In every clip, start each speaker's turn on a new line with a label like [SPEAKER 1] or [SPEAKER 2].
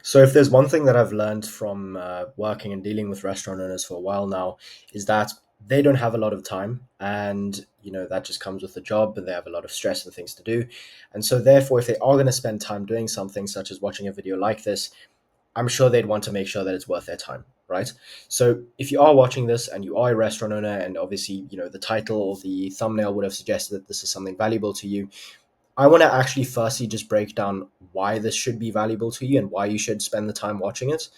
[SPEAKER 1] So, if there's one thing that I've learned from working and dealing with restaurant owners for a while now, is that they don't have a lot of time, and that just comes with the job, and they have a lot of stress and things to do. And so, therefore, if they are going to spend time doing something such as watching a video like this, I'm sure they'd want to make sure that it's worth their time, right? So, if you are watching this and you are a restaurant owner, and obviously, the title or the thumbnail would have suggested that this is something valuable to you, I want to actually firstly just break down why this should be valuable to you and why you should spend the time watching it,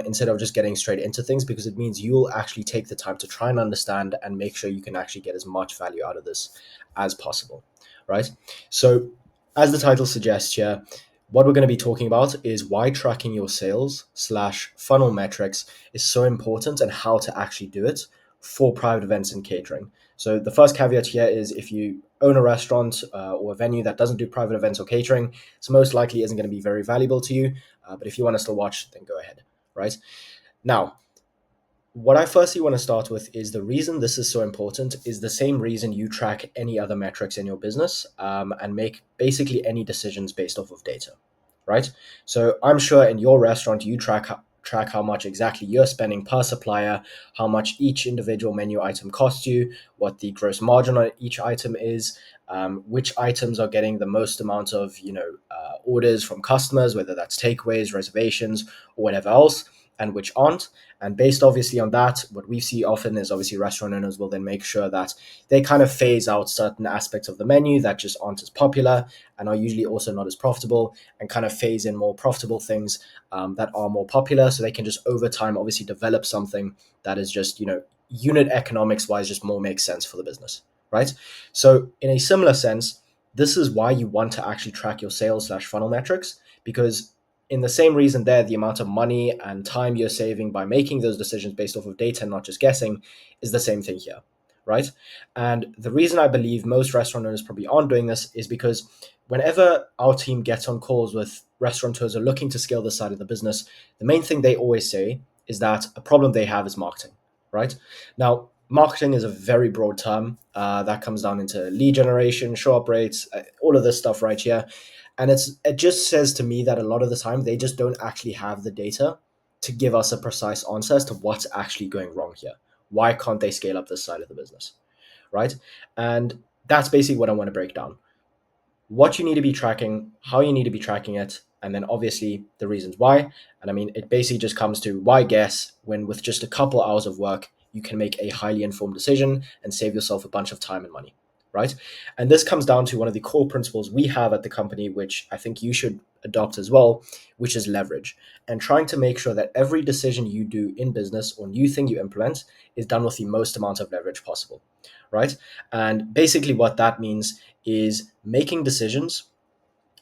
[SPEAKER 1] instead of just getting straight into things, because it means you'll actually take the time to try and understand and make sure you can actually get as much value out of this as possible, right? So, as the title suggests here, what we're going to be talking about is why tracking your sales slash funnel metrics is so important and how to actually do it for private events and catering. So the first caveat here is if you own a restaurant or a venue that doesn't do private events or catering, it's most likely isn't going to be very valuable to you. But if you want to still watch, then go ahead, right? Now, what I firstly want to start with is the reason this is so important is the same reason you track any other metrics in your business, and make basically any decisions based off of data, right? So I'm sure in your restaurant you track how much exactly you're spending per supplier, how much each individual menu item costs you, what the gross margin on each item is, which items are getting the most amount of orders from customers, whether that's takeaways, reservations, or whatever else, and which aren't. And based obviously on that, what we see often is obviously restaurant owners will then make sure that they kind of phase out certain aspects of the menu that just aren't as popular and are usually also not as profitable, and kind of phase in more profitable things that are more popular, so they can just over time obviously develop something that is just unit economics wise just more makes sense for the business, right? So in a similar sense, this is why you want to actually track your sales slash funnel metrics, because in the same reason there, the amount of money and time you're saving by making those decisions based off of data and not just guessing is the same thing here, right? And the reason I believe most restaurant owners probably aren't doing this is because whenever our team gets on calls with restaurateurs who are looking to scale this side of the business, the main thing they always say is that a problem they have is marketing, right? Now, marketing is a very broad term that comes down into lead generation, show up rates, all of this stuff right here. And it just says to me that a lot of the time they just don't actually have the data to give us a precise answer as to what's actually going wrong here. Why can't they scale up this side of the business, right? And that's basically what I want to break down: what you need to be tracking, how you need to be tracking it, and then obviously the reasons why. And I mean, it basically just comes to why guess when with just a couple hours of work, you can make a highly informed decision and save yourself a bunch of time and money, right? And this comes down to one of the core principles we have at the company, which I think you should adopt as well, which is leverage, and trying to make sure that every decision you do in business or new thing you implement is done with the most amount of leverage possible, right? And basically what that means is making decisions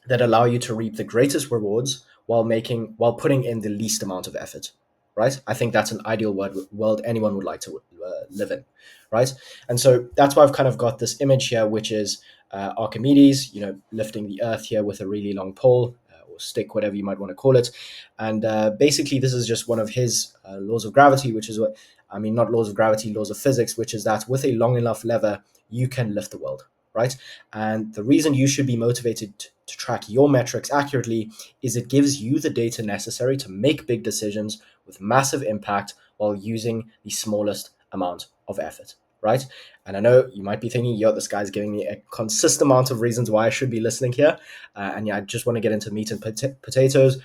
[SPEAKER 1] that allow you to reap the greatest rewards while putting in the least amount of effort, right? I think that's an ideal world anyone would like to live in, right? And so that's why I've kind of got this image here, which is Archimedes, lifting the earth here with a really long pole, or stick, whatever you might want to call it. And basically this is just one of his laws of gravity, which is what I mean, not laws of gravity, laws of physics, which is that with a long enough lever you can lift the world, right? And the reason you should be motivated to track your metrics accurately is it gives you the data necessary to make big decisions with massive impact while using the smallest amount of effort, right? And I know you might be thinking, yo, this guy's giving me a consistent amount of reasons why I should be listening here. And yeah, I just want to get into meat and potatoes.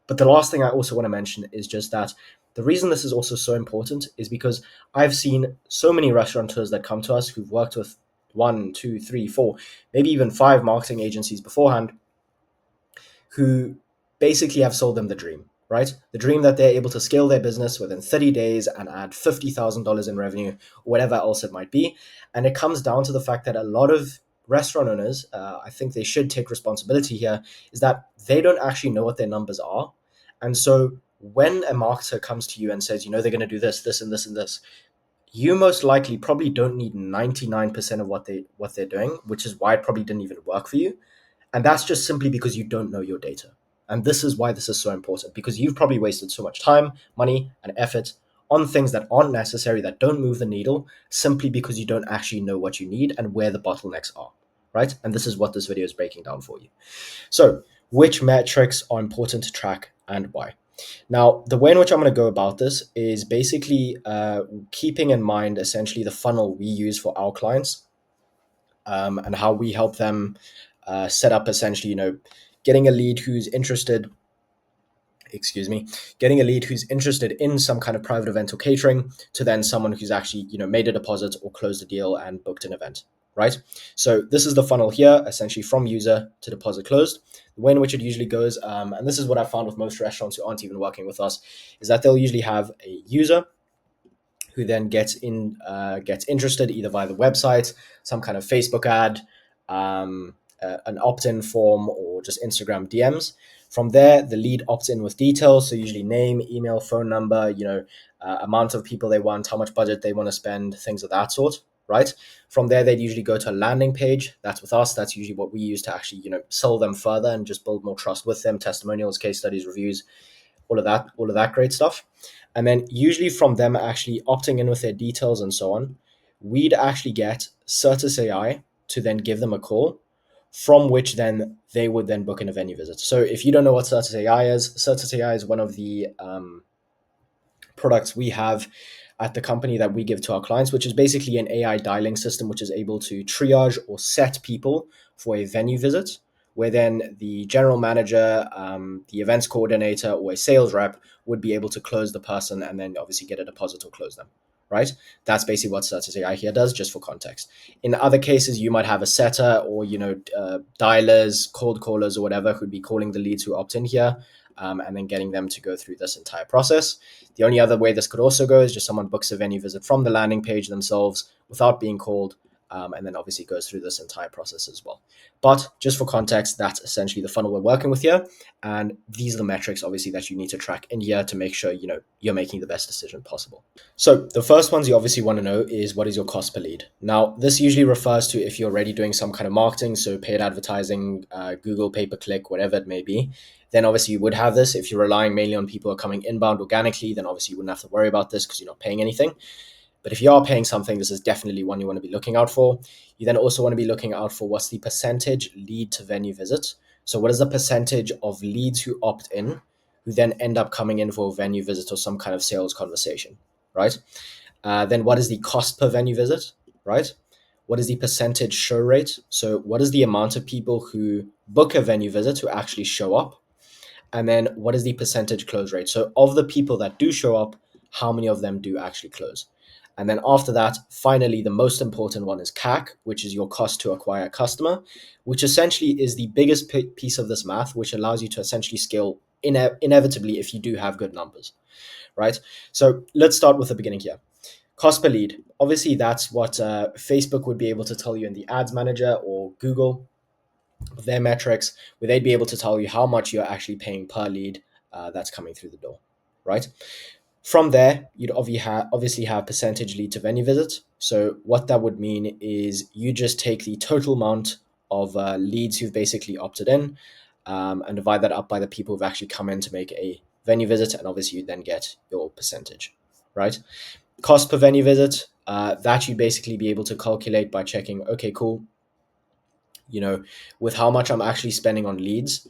[SPEAKER 1] But the last thing I also want to mention is just that the reason this is also so important is because I've seen so many restaurateurs that come to us who've worked with one, two, three, four, maybe even five marketing agencies beforehand, who basically have sold them the dream, right? The dream that they're able to scale their business within 30 days and add $50,000 in revenue, whatever else it might be. And it comes down to the fact that a lot of restaurant owners, I think they should take responsibility here, is that they don't actually know what their numbers are. And so when a marketer comes to you and says, they're going to do this, this, and this, and this, you most likely probably don't need 99% of what they're doing, which is why it probably didn't even work for you. And that's just simply because you don't know your data. And this is why this is so important, because you've probably wasted so much time, money, and effort on things that aren't necessary, that don't move the needle, simply because you don't actually know what you need and where the bottlenecks are, right? And this is what this video is breaking down for you. So, which metrics are important to track and why. Now, the way in which I'm going to go about this is basically keeping in mind essentially the funnel we use for our clients, and how we help them set up essentially, getting a lead who's interested, excuse me, getting a lead who's interested in some kind of private event or catering, to then someone who's actually, made a deposit or closed a deal and booked an event, right? So this is the funnel here, essentially from user to deposit closed. The way in which it usually goes, and this is what I found with most restaurants who aren't even working with us, is that they'll usually have a user who then gets interested either via the website, some kind of Facebook ad, an opt-in form, or just Instagram DMs. From there, the lead opts in with details, so usually name, email, phone number, amount of people they want, how much budget they want to spend, things of that sort. Right. From there, they'd usually go to a landing page. That's with us. That's usually what we use to actually, sell them further and just build more trust with them. Testimonials, case studies, reviews, all of that great stuff. And then usually from them actually opting in with their details and so on, we'd actually get Certus AI to then give them a call, from which then they would then book in a venue visit. So if you don't know what Certus AI is one of the products we have at the company that we give to our clients, which is basically an AI dialing system which is able to triage or set people for a venue visit, where then the general manager, the events coordinator, or a sales rep would be able to close the person and then obviously get a deposit or close them. Right? That's basically what Certus AI here does, just for context. In other cases, you might have a setter or dialers, cold callers, or whatever who'd be calling the leads who opt in here, and then getting them to go through this entire process. The only other way this could also go is just someone books a venue visit from the landing page themselves without being called, and then obviously goes through this entire process as well. But just for context, that's essentially the funnel we're working with here, and these are the metrics obviously that you need to track in here to make sure you're making the best decision possible. So the first ones you obviously want to know is, what is your cost per lead? Now, this usually refers to if you're already doing some kind of marketing, so paid advertising, Google pay-per-click, whatever it may be. Then obviously you would have this. If you're relying mainly on people coming inbound organically, then obviously you wouldn't have to worry about this because you're not paying anything. But if you are paying something, this is definitely one you want to be looking out for. You then also want to be looking out for what's the percentage lead to venue visit. So what is the percentage of leads who opt in, who then end up coming in for a venue visit or some kind of sales conversation, right? Then what is the cost per venue visit, right? What is the percentage show rate? So what is the amount of people who book a venue visit who actually show up? And then what is the percentage close rate? So of the people that do show up, how many of them do actually close? And then after that, finally, the most important one is CAC, which is your cost to acquire a customer, which essentially is the biggest piece of this math, which allows you to essentially scale inevitably if you do have good numbers, right? So let's start with the beginning here. Cost per lead. Obviously, that's what Facebook would be able to tell you in the ads manager, or Google, their metrics, where they'd be able to tell you how much you're actually paying per lead that's coming through the door, right? From there, you'd obviously have percentage lead to venue visit. So what that would mean is you just take the total amount of leads who've basically opted in, and divide that up by the people who've actually come in to make a venue visit, and obviously you then get your percentage, right? Cost per venue visit, that you'd basically be able to calculate by checking, okay, cool, with how much I'm actually spending on leads.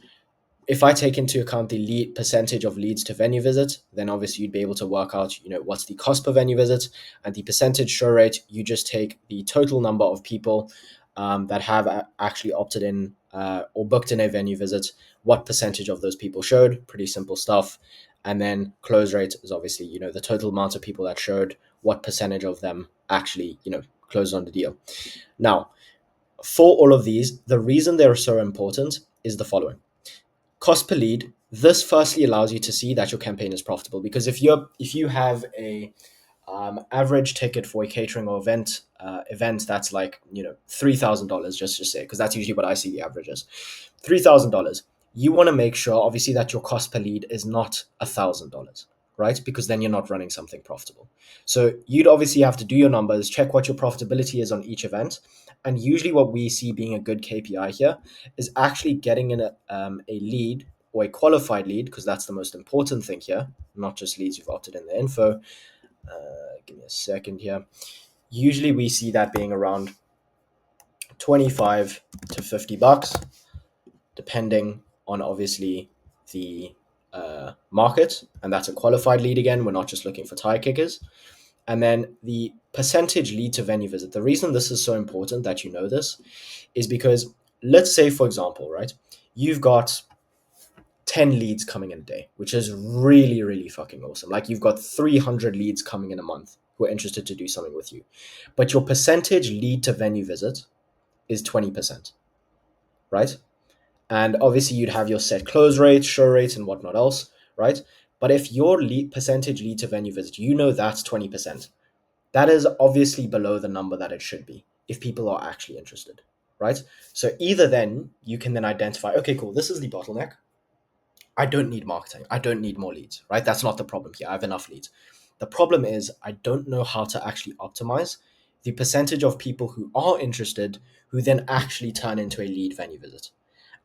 [SPEAKER 1] If I take into account the lead percentage of leads to venue visit, then obviously you'd be able to work out, what's the cost per venue visit, and the percentage show rate. You just take the total number of people that have actually opted in or booked in a venue visit. What percentage of those people showed? Pretty simple stuff. And then close rate is obviously, the total amount of people that showed. What percentage of them actually, closed on the deal. Now, for all of these, the reason they're so important is the following. Cost per lead. This firstly allows you to see that your campaign is profitable, because if you have a average ticket for a catering or event that's like $3,000, just to say, because that's usually what I see the average is, $3,000. You want to make sure obviously that your cost per lead is not $1,000, right? Because then you're not running something profitable. So you'd obviously have to do your numbers, check what your profitability is on each event, and usually what we see being a good KPI here is actually getting in a lead, or a qualified lead, because that's the most important thing here, not just leads you've opted in the info. Give me a second here. Usually we see that being around 25 to $50, depending on obviously the market, and that's a qualified lead again. We're not just looking for tire kickers. And then the percentage lead to venue visit. The reason this is so important that you know this is because, let's say, for example, right, you've got 10 leads coming in a day, which is really, really fucking awesome. Like you've got 300 leads coming in a month who are interested to do something with you. But your percentage lead to venue visit is 20%, right? And obviously you'd have your set close rate, show rates, and whatnot else, right? But if your percentage lead to venue visit, you know that's 20%. That is obviously below the number that it should be if people are actually interested, right? So either then you can then identify, okay, cool, this is the bottleneck. I don't need marketing. I don't need more leads, right? That's not the problem here. I have enough leads. The problem is I don't know how to actually optimize the percentage of people who are interested who then actually turn into a lead venue visit.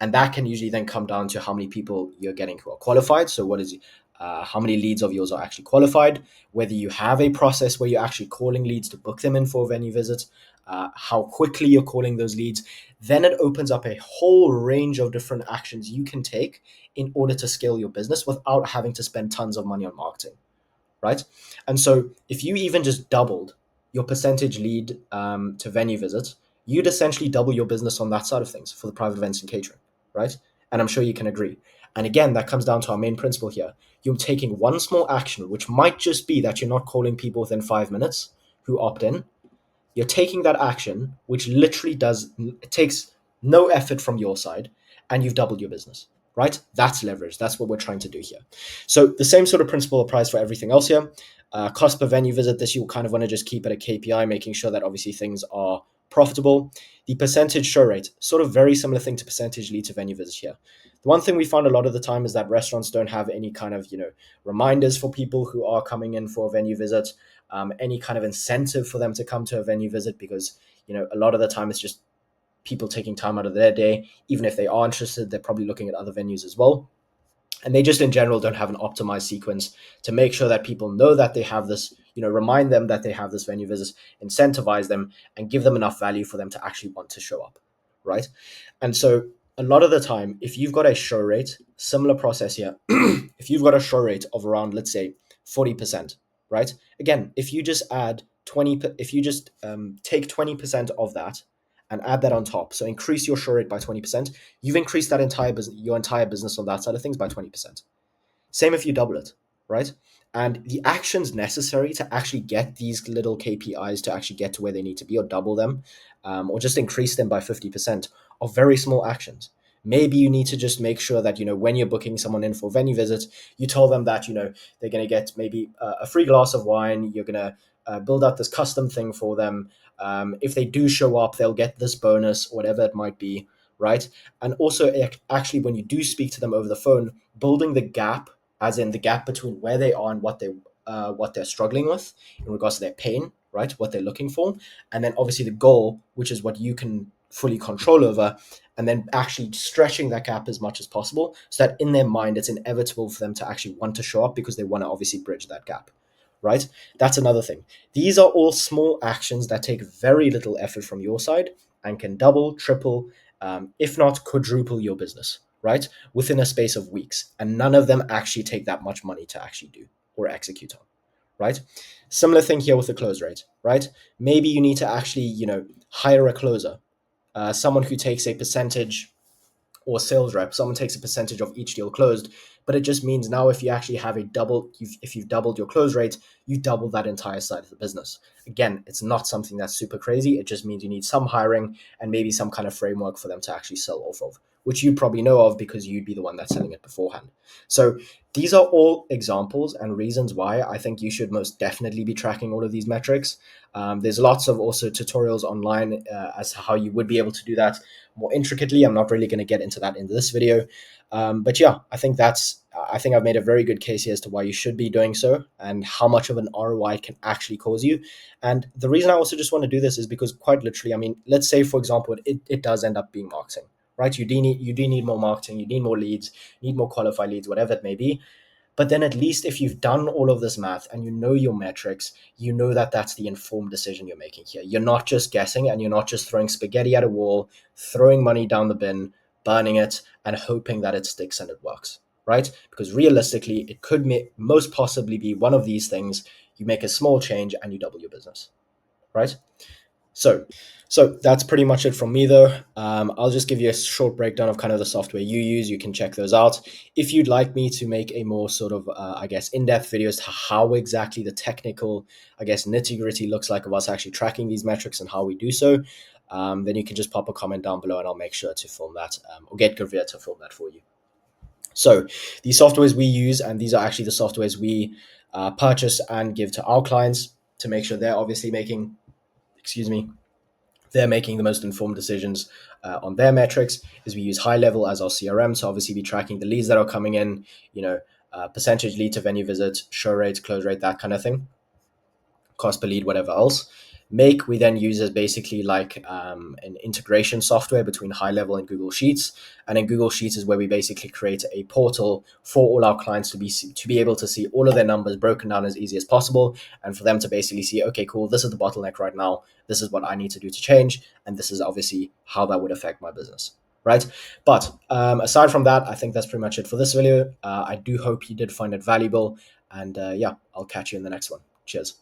[SPEAKER 1] And that can usually then come down to how many people you're getting who are qualified. So what is how many leads of yours are actually qualified, whether you have a process where you're actually calling leads to book them in for a venue visit, how quickly you're calling those leads. Then it opens up a whole range of different actions you can take in order to scale your business without having to spend tons of money on marketing, right? And so if you even just doubled your percentage lead to venue visits, you'd essentially double your business on that side of things for the private events and catering, right? And I'm sure you can agree. And again, that comes down to our main principle here. You're taking one small action, which might just be that you're not calling people within 5 minutes who opt in. You're taking that action, which literally it takes no effort from your side, and you've doubled your business, right? That's leverage. That's what we're trying to do here. So the same sort of principle applies for everything else here. Cost per venue visit, this you'll kind of want to just keep at a KPI, making sure that obviously things are profitable. The percentage show rate, sort of very similar thing to percentage lead to venue visits here. The one thing we find a lot of the time is that restaurants don't have any kind of, reminders for people who are coming in for a venue visit, any kind of incentive for them to come to a venue visit, because, a lot of the time it's just people taking time out of their day. Even if they are interested, they're probably looking at other venues as well. And they just in general don't have an optimized sequence to make sure that people know that they have this, remind them that they have this venue visit, incentivize them, and give them enough value for them to actually want to show up, right? And so a lot of the time, if you've got a show rate, similar process here, if you've got a show rate of around, let's say, 40%, right? Again, if you just add 20, if you just take 20% of that and add that on top, so increase your show rate by 20%, you've increased that your entire business on that side of things by 20%. Same if you double it, right? And the actions necessary to actually get these little KPIs to actually get to where they need to be, or double them, or just increase them by 50%, are very small actions. Maybe you need to just make sure that, when you're booking someone in for venue visits, you tell them that, they're going to get maybe a free glass of wine. You're going to build out this custom thing for them. If they do show up, they'll get this bonus, whatever it might be, right? And also, actually, when you do speak to them over the phone, building the gap, as in the gap between where they are and what they're struggling with in regards to their pain, right? What they're looking for, and then obviously the goal, which is what you can fully control over, and then actually stretching that gap as much as possible, so that in their mind it's inevitable for them to actually want to show up because they want to obviously bridge that gap, right? That's another thing. These are all small actions that take very little effort from your side and can double, triple, if not quadruple your business, right? Within a space of weeks. And none of them actually take that much money to actually do or execute on, right? Similar thing here with the close rate, right? Maybe you need to actually, hire a closer, someone who takes a percentage, or sales rep, someone takes a percentage of each deal closed. But it just means now if you actually have if you've doubled your close rate, you double that entire side of the business. Again, it's not something that's super crazy. It just means you need some hiring and maybe some kind of framework for them to actually sell off of, which you probably know of because you'd be the one that's selling it beforehand. So these are all examples and reasons why I think you should most definitely be tracking all of these metrics. There's lots of also tutorials online as to how you would be able to do that more intricately. I'm not really going to get into that in this video. But yeah, I think I've made a very good case here as to why you should be doing so and how much of an ROI it can actually cause you. And the reason I also just want to do this is because quite literally, I mean, let's say, for example, it does end up being marketing, right? You do need more marketing, you need more leads, you need more qualified leads, whatever it may be. But then at least if you've done all of this math and you know your metrics, you know that that's the informed decision you're making here. You're not just guessing, and you're not just throwing spaghetti at a wall, throwing money down the bin, burning it, and hoping that it sticks and it works, right? Because realistically, it could most possibly be one of these things. You make a small change and you double your business, right? So, so that's pretty much it from me, though. I'll just give you a short breakdown of kind of the software you use. You can check those out. If you'd like me to make a more sort of, I guess, in-depth video as to how exactly the technical, I guess, nitty-gritty looks like of us actually tracking these metrics and how we do so, then you can just pop a comment down below and I'll make sure to film that or get Gravia to film that for you. So these softwares we use, and these are actually the softwares we purchase and give to our clients to make sure they're obviously making, excuse me, they're making the most informed decisions on their metrics. Is we use High Level as our CRM, so obviously be tracking the leads that are coming in, percentage lead to venue visit, show rate, close rate, that kind of thing, cost per lead, whatever else. Make we then use as basically like an integration software between High Level and Google Sheets, and in Google Sheets is where we basically create a portal for all our clients to be able to see all of their numbers broken down as easy as possible, and for them to basically see, okay, cool, this is the bottleneck right now. This is what I need to do to change, and this is obviously how that would affect my business, right? But aside from that, I think that's pretty much it for this video. I do hope you did find it valuable, and yeah, I'll catch you in the next one. Cheers.